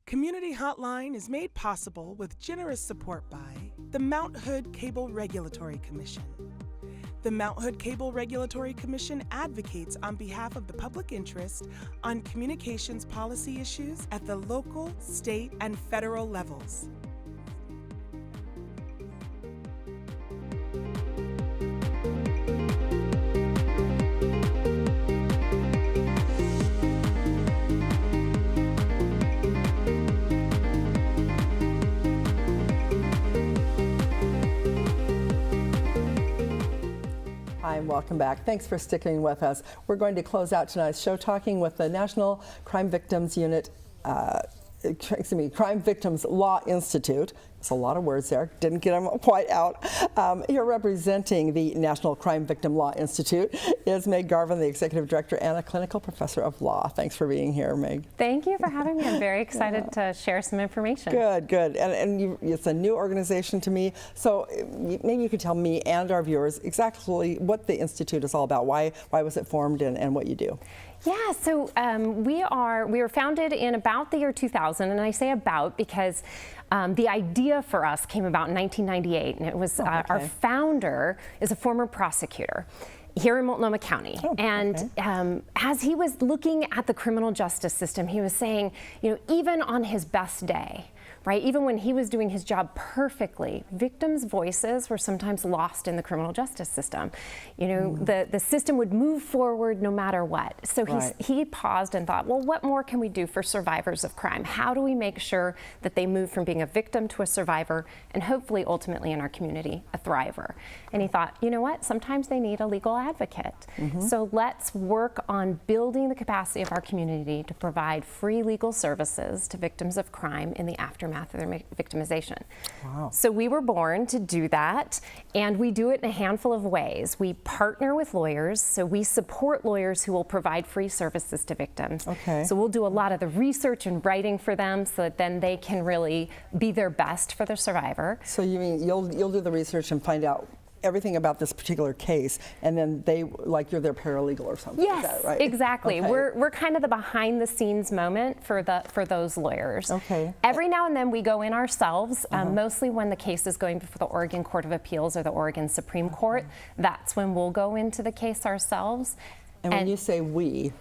Community Hotline is made possible with generous support by the Mount Hood Cable Regulatory Commission. The Mount Hood Cable Regulatory Commission advocates on behalf of the public interest on communications policy issues at the local, state, and federal levels. Hi, and welcome back. Thanks for sticking with us. We're going to close out tonight's show talking with the National Crime Victims Unit, Crime Victims Law Institute. It's a lot of words there. Didn't get them quite out. Here representing the National Crime Victim Law Institute is Meg Garvin, the Executive Director and a Clinical Professor of Law. Thanks for being here, Meg. Thank you for having me. I'm very excited to share some information. Good, good. And it's a new organization to me. So maybe you could tell me and our viewers exactly what the Institute is all about. Why was it formed and what you do? Yeah, so we were founded in about the year 2000, and I say about because the idea for us came about in 1998, and it was our founder is a former prosecutor here in Multnomah County. As he was looking at the criminal justice system, he was saying, you know, even on his best day, right, even when he was doing his job perfectly, victims' voices were sometimes lost in the criminal justice system. You know, the system would move forward no matter what. So he paused and thought, well, what more can we do for survivors of crime? How do we make sure that they move from being a victim to a survivor and hopefully ultimately in our community a thriver? And he thought, you know what, sometimes they need a legal advocate. So let's work on building the capacity of our community to provide free legal services to victims of crime in the aftermath of their victimization. Wow. So we were born to do that, and we do it in a handful of ways. We partner with lawyers, so we support lawyers who will provide free services to victims. So we'll do a lot of the research and writing for them so that then they can really be their best for the survivor. So you mean you'll do the research and find out everything about this particular case, and then they, like, you're their paralegal or something? Yes, like that, right? Exactly. We're kind of the behind the scenes moment for those lawyers. Every now and then we go in ourselves, mostly when the case is going before the Oregon Court of Appeals or the Oregon Supreme Court. That's when we'll go into the case ourselves. And when you say we,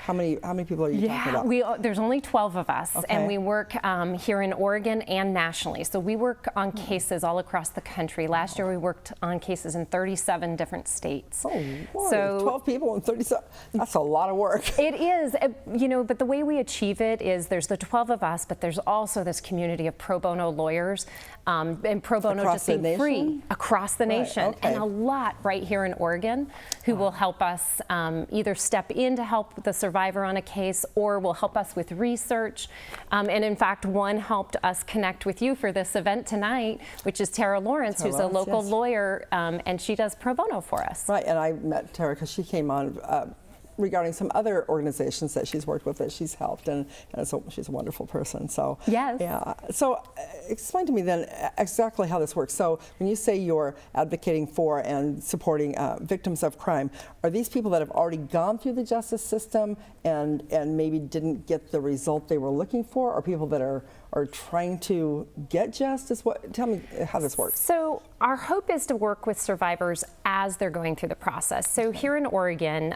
how many people are you talking about? There's only 12 of us, and we work here in Oregon and nationally. So we work on cases all across the country. Last year we worked on cases in 37 different states. Oh, boy, so 12 people in 37, that's a lot of work. It is, you know, but the way we achieve it is there's the 12 of us, but there's also this community of pro bono lawyers, and pro bono just being free across the nation, and a lot right here in Oregon who will help us either step in to help the survivor on a case or will help us with research. And in fact, one helped us connect with you for this event tonight, which is Tara Lawrence, who's a local lawyer, and she does pro bono for us. Right, and I met Tara because she came on regarding some other organizations that she's worked with that she's helped, and so she's a wonderful person. So yeah. So explain to me then exactly how this works. So when you say you're advocating for and supporting victims of crime, are these people that have already gone through the justice system and maybe didn't get the result they were looking for, or people that are trying to get justice? Tell me how this works. So our hope is to work with survivors as they're going through the process. So here in Oregon,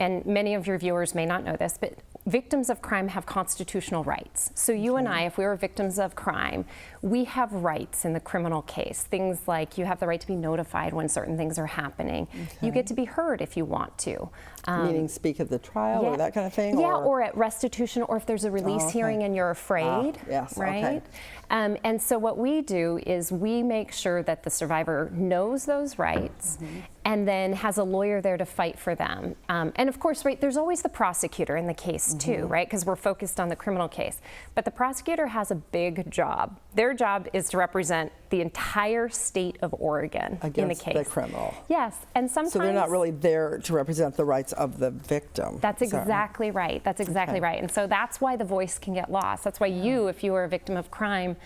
and many of your viewers may not know this, but victims of crime have constitutional rights. So you and I, if we were victims of crime, we have rights in the criminal case. Things like you have the right to be notified when certain things are happening. You get to be heard if you want to. Meaning speak at the trial or that kind of thing? Yeah, or at restitution, or if there's a release hearing and you're afraid, right? And so what we do is we make sure that the survivor knows those rights and then has a lawyer there to fight for them. And of course, right, there's always the prosecutor in the case too, right? Because we're focused on the criminal case. But the prosecutor has a big job. Their job is to represent the entire state of Oregon in the case. Against the criminal. Yes, and sometimes... So they're not really there to represent the rights of the victim. That's exactly right. That's exactly right. And so that's why the voice can get lost. That's why you, if you are a victim of crime,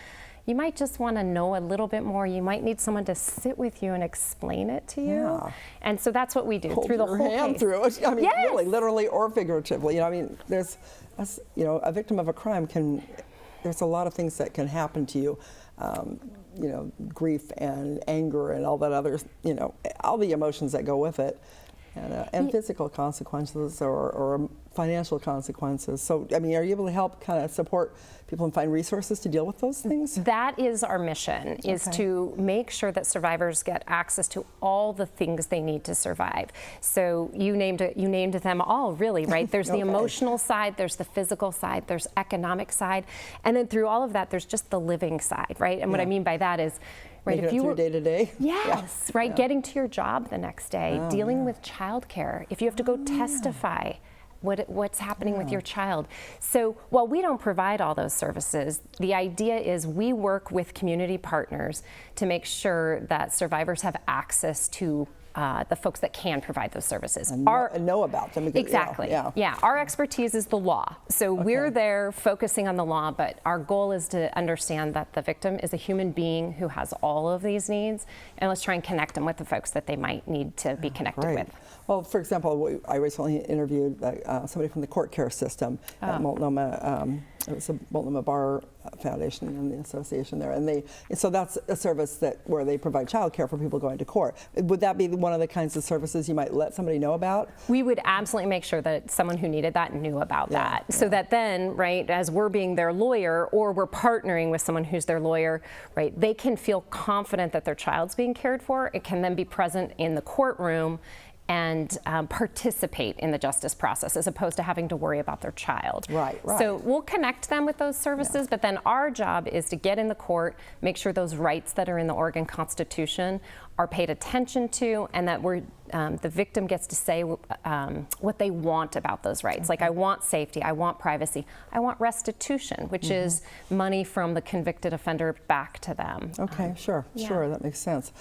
you might just want to know a little bit more. You might need someone to sit with you and explain it to you. And so that's what we do through the whole case. Hold your hand through it. I mean, really, literally or figuratively. You know, I mean, there's, you know, a victim of a crime can there's a lot of things that can happen to you, you know, grief and anger and all that other, you know, all the emotions that go with it, and physical consequences or financial consequences. So, I mean, are you able to help kind of support people and find resources to deal with those things? That is our mission, is to make sure that survivors get access to all the things they need to survive. So you named them all, really, right? There's the emotional side, there's the physical side, there's economic side, and then through all of that, there's just the living side, right? And what I mean by that is, right, if you were day to day. Yes, right. Getting to your job the next day, dealing with childcare. If you have to go testify, what's happening with your child. So while we don't provide all those services, the idea is we work with community partners to make sure that survivors have access to the folks that can provide those services. And know about them. Because, exactly. Our expertise is the law. So we're there focusing on the law, but our goal is to understand that the victim is a human being who has all of these needs, and let's try and connect them with the folks that they might need to be connected with. Well, for example, I recently interviewed somebody from the court care system at Multnomah. It was the Multnomah Bar Foundation and the association there, and so that's a service where they provide child care for people going to court. Would that be one of the kinds of services you might let somebody know about? We would absolutely make sure that someone who needed that knew about that, so that then, right, as we're being their lawyer or we're partnering with someone who's their lawyer, right, they can feel confident that their child's being cared for. It can then be present in the courtroom and participate in the justice process, as opposed to having to worry about their child. Right. So we'll connect them with those services, but then our job is to get in the court, make sure those rights that are in the Oregon Constitution are paid attention to, and that the victim gets to say what they want about those rights. Like, I want safety, I want privacy, I want restitution, which is money from the convicted offender back to them. Okay, sure, that makes sense.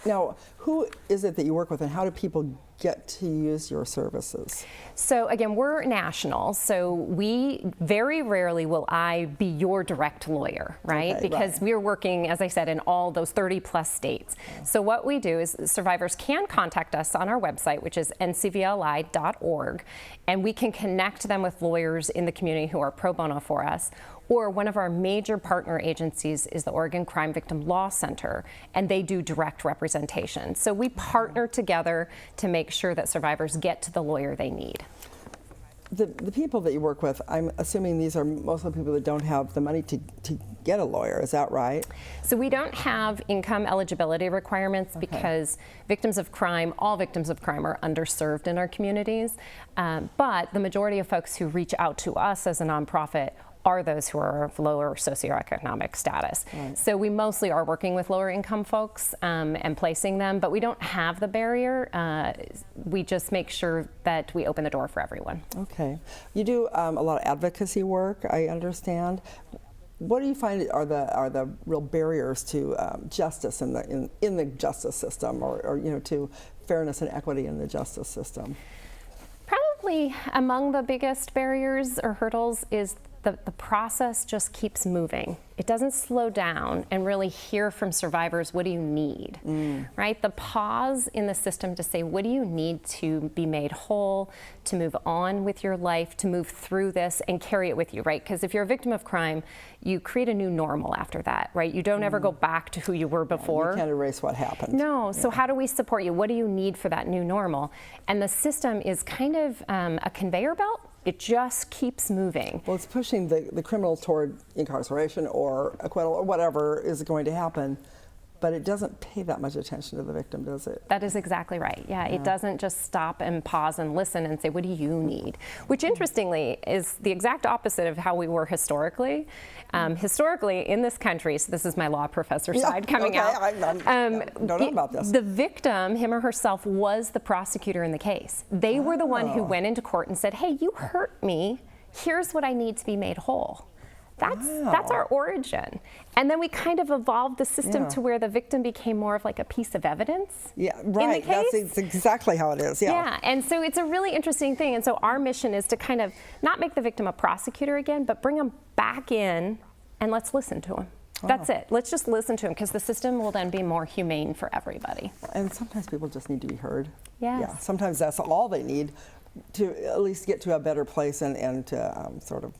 Now, who is it that you work with, and how do people get to use your services? So again, we're national, so we very rarely will I be your direct lawyer, right? Because we're working, as I said, in all those 30 plus states. So what we do is survivors can contact us on our website, which is ncvli.org, and we can connect them with lawyers in the community who are pro bono for us. Or one of our major partner agencies is the Oregon Crime Victim Law Center, and they do direct representation. So we partner together to make sure that survivors get to the lawyer they need. The people that you work with, I'm assuming these are mostly people that don't have the money to get a lawyer, is that right? So we don't have income eligibility requirements because victims of crime, all victims of crime, are underserved in our communities. But the majority of folks who reach out to us as a nonprofit are those who are of lower socioeconomic status. So we mostly are working with lower income folks and placing them, but we don't have the barrier. We just make sure that we open the door for everyone. Okay. You do a lot of advocacy work, I understand. What do you find are the real barriers to justice in the justice system, or you know, to fairness and equity in the justice system? Probably among the biggest barriers or hurdles is the process just keeps moving. It doesn't slow down and really hear from survivors, what do you need, right? The pause in the system to say, what do you need to be made whole, to move on with your life, to move through this and carry it with you, right? Because if you're a victim of crime, you create a new normal after that, right? You don't ever go back to who you were before. You can't erase what happened. No, so how do we support you? What do you need for that new normal? And the system is kind of a conveyor belt. It just keeps moving. Well, it's pushing the criminal toward incarceration or acquittal or whatever is going to happen, but it doesn't pay that much attention to the victim, does it? That is exactly right. Yeah, it doesn't just stop and pause and listen and say, what do you need? Which, interestingly, is the exact opposite of how we were historically. Historically, in this country, so this is my law professor side coming out. I don't know about this. The victim, him or herself, was the prosecutor in the case. They were the one who went into court and said, hey, you hurt me. Here's what I need to be made whole. That's our origin. And then we kind of evolved the system to where the victim became more of like a piece of evidence. Yeah, right. In the case. That's exactly how it is. Yeah, and so it's a really interesting thing. And so our mission is to kind of not make the victim a prosecutor again, but bring them back in and let's listen to them. That's it. Let's just listen to them, because the system will then be more humane for everybody. And sometimes people just need to be heard. Yes. Yeah, sometimes that's all they need to at least get to a better place and to sort of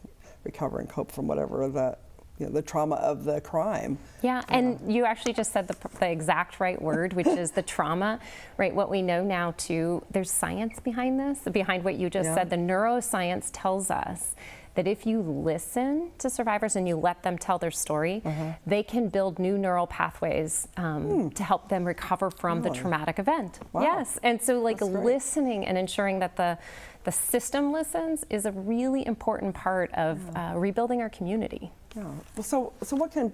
recover and cope from whatever that the trauma of the crime. Yeah, and you actually just said the exact right word, which is the trauma, right? What we know now too, there's science behind this, behind what you just said. The neuroscience tells us that if you listen to survivors and you let them tell their story, they can build new neural pathways to help them recover from the traumatic event. Wow. Yes, and so like listening and ensuring that the system listens is a really important part of rebuilding our community. Yeah. Well, so what can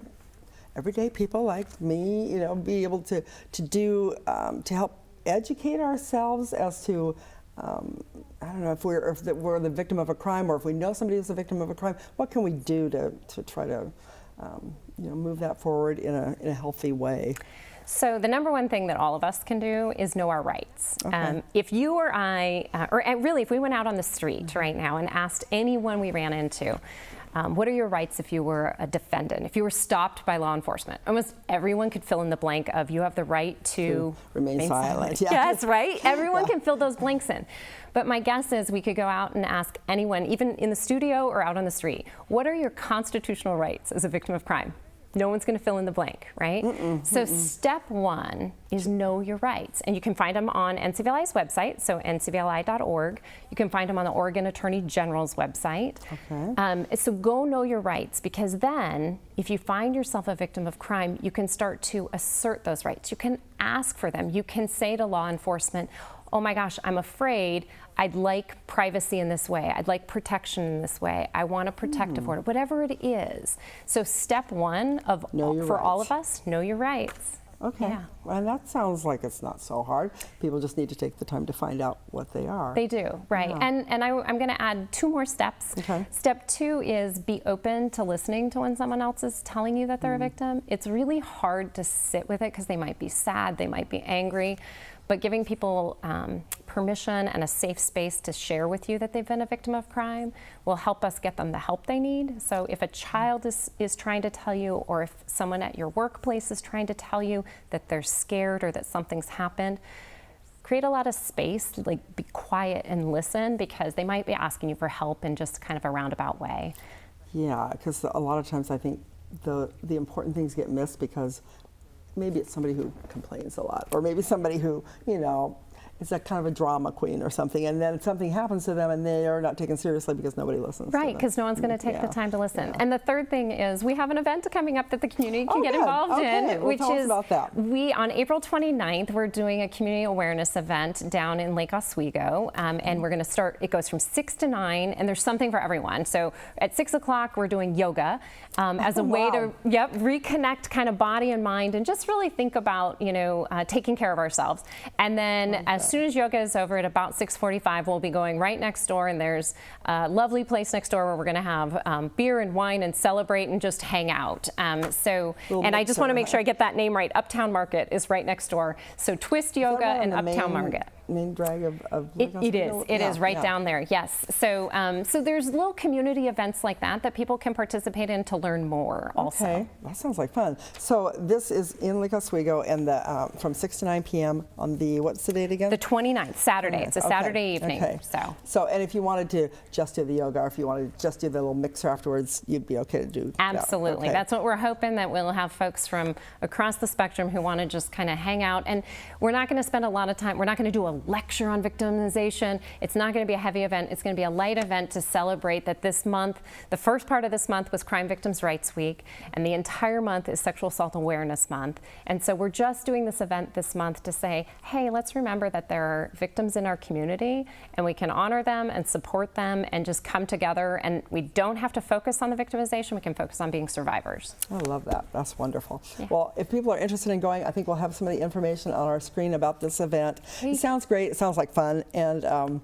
everyday people like me, be able to do to help educate ourselves as to I don't know if we're the victim of a crime, or if we know somebody who's a victim of a crime, what can we do to try to move that forward in a healthy way? So the number one thing that all of us can do is know our rights. Okay. If you or I, or really if we went out on the street right now and asked anyone we ran into, what are your rights if you were a defendant, if you were stopped by law enforcement? Almost everyone could fill in the blank of you have the right to remain silent. Yeah. Yes, right? Everyone can fill those blanks in. But my guess is we could go out and ask anyone, even in the studio or out on the street, what are your constitutional rights as a victim of crime? No one's going to fill in the blank, right? So step one is know your rights. And you can find them on NCVLI's website, so ncvli.org. You can find them on the Oregon Attorney General's website. Okay. So go know your rights, because then if you find yourself a victim of crime, you can start to assert those rights. You can ask for them. You can say to law enforcement, oh my gosh, I'm afraid. I'd like privacy in this way. I'd like protection in this way. I want a protective order, whatever it is. So step one for all of us, know your rights. Okay. Yeah. Well, that sounds like it's not so hard. People just need to take the time to find out what they are. They do, right. Yeah. And I'm going to add 2 more steps. Okay. Step 2 is be open to listening to when someone else is telling you that they're a victim. It's really hard to sit with it because they might be sad, they might be angry. But giving people permission and a safe space to share with you that they've been a victim of crime will help us get them the help they need. So if a child is trying to tell you, or if someone at your workplace is trying to tell you that they're scared or that something's happened, create a lot of space, like be quiet and listen, because they might be asking you for help in just kind of a roundabout way. Yeah, because a lot of times I think the important things get missed because maybe it's somebody who complains a lot, or maybe somebody who, is a kind of a drama queen or something, and then something happens to them and they are not taken seriously because nobody listens. Right, because no one's going to take the time to listen. Yeah. And the third thing is we have an event coming up that the community can get involved in, which tell us about that. On April 29th, we're doing a community awareness event down in Lake Oswego, and we're going to start, it goes from 6 to 9, and there's something for everyone. So at 6 o'clock, we're doing yoga as a way to reconnect kind of body and mind, and just really think about, taking care of ourselves. And then as soon as yoga is over at about 6:45, we'll be going right next door, and there's a lovely place next door where we're going to have beer and wine and celebrate and just hang out. And I just want to make sure I get that name right. Uptown Market is right next door. So Twist Yoga and Uptown Market. Main drag of it is right down there. Yes. So so there's little community events like that people can participate in to learn more. Also. Okay, that sounds like fun. So this is in Lake Oswego, and from 6 to 9 p.m. on what's the date again? The 29th, Saturday. It's a Saturday evening. Okay. So and if you wanted to just do the yoga, or if you wanted to just do the little mixer afterwards, you'd be okay to do. Absolutely. Okay. That's what we're hoping, that we'll have folks from across the spectrum who want to just kind of hang out. And we're not going to spend a lot of time. We're not going to do a lecture on victimization. It's not going to be a heavy event. It's going to be a light event to celebrate that this month, the first part of this month was Crime Victims' Rights Week, and the entire month is Sexual Assault Awareness Month. And so we're just doing this event this month to say, hey, let's remember that there are victims in our community, and we can honor them and support them and just come together, and we don't have to focus on the victimization. We can focus on being survivors. I love that. That's wonderful. Yeah. Well, if people are interested in going, I think we'll have some of the information on our screen about this event. It sounds great. It sounds like fun, and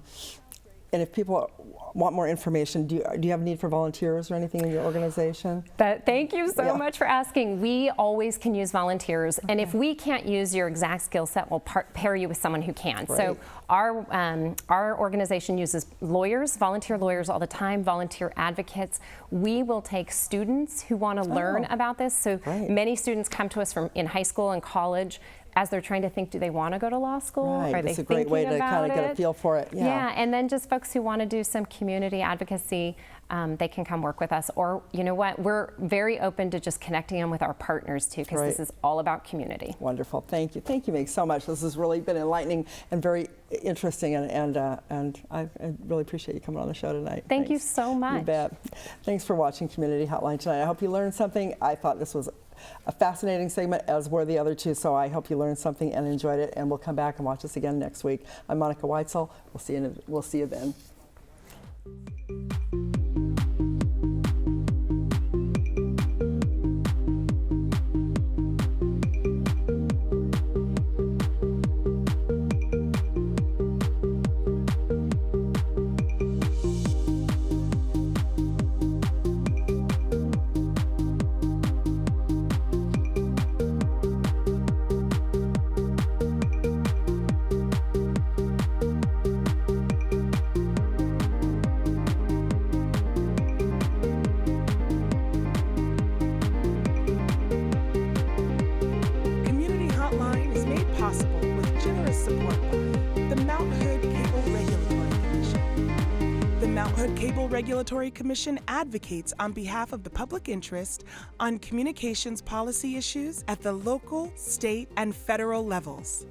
if people want more information, do you have a need for volunteers or anything in your organization? Thank you so much for asking. We always can use volunteers, and if we can't use your exact skill set, we'll pair you with someone who can. Right. So our organization uses lawyers, volunteer lawyers all the time, volunteer advocates. We will take students who want to learn about this. So many students come to us from in high school and college, as they're trying to think, do they want to go to law school? Right, Are they it's a great way to kind of get a feel for it. Yeah, and then just folks who want to do some community advocacy, they can come work with us. Or, you know what, we're very open to just connecting them with our partners too, because this is all about community. Wonderful, thank you. Thank you, Meg, so much. This has really been enlightening and very interesting, and I really appreciate you coming on the show tonight. Thank you so much. You bet. Thanks for watching Community Hotline tonight. I hope you learned something. I thought this was a fascinating segment, as were the other two, so I hope you learned something and enjoyed it, and we'll come back and watch us again next week. I'm Monica Weitzel. We'll see you then. Possible with generous support by the Mount Hood Cable Regulatory Commission. The Mount Hood Cable Regulatory Commission advocates on behalf of the public interest on communications policy issues at the local, state, and federal levels.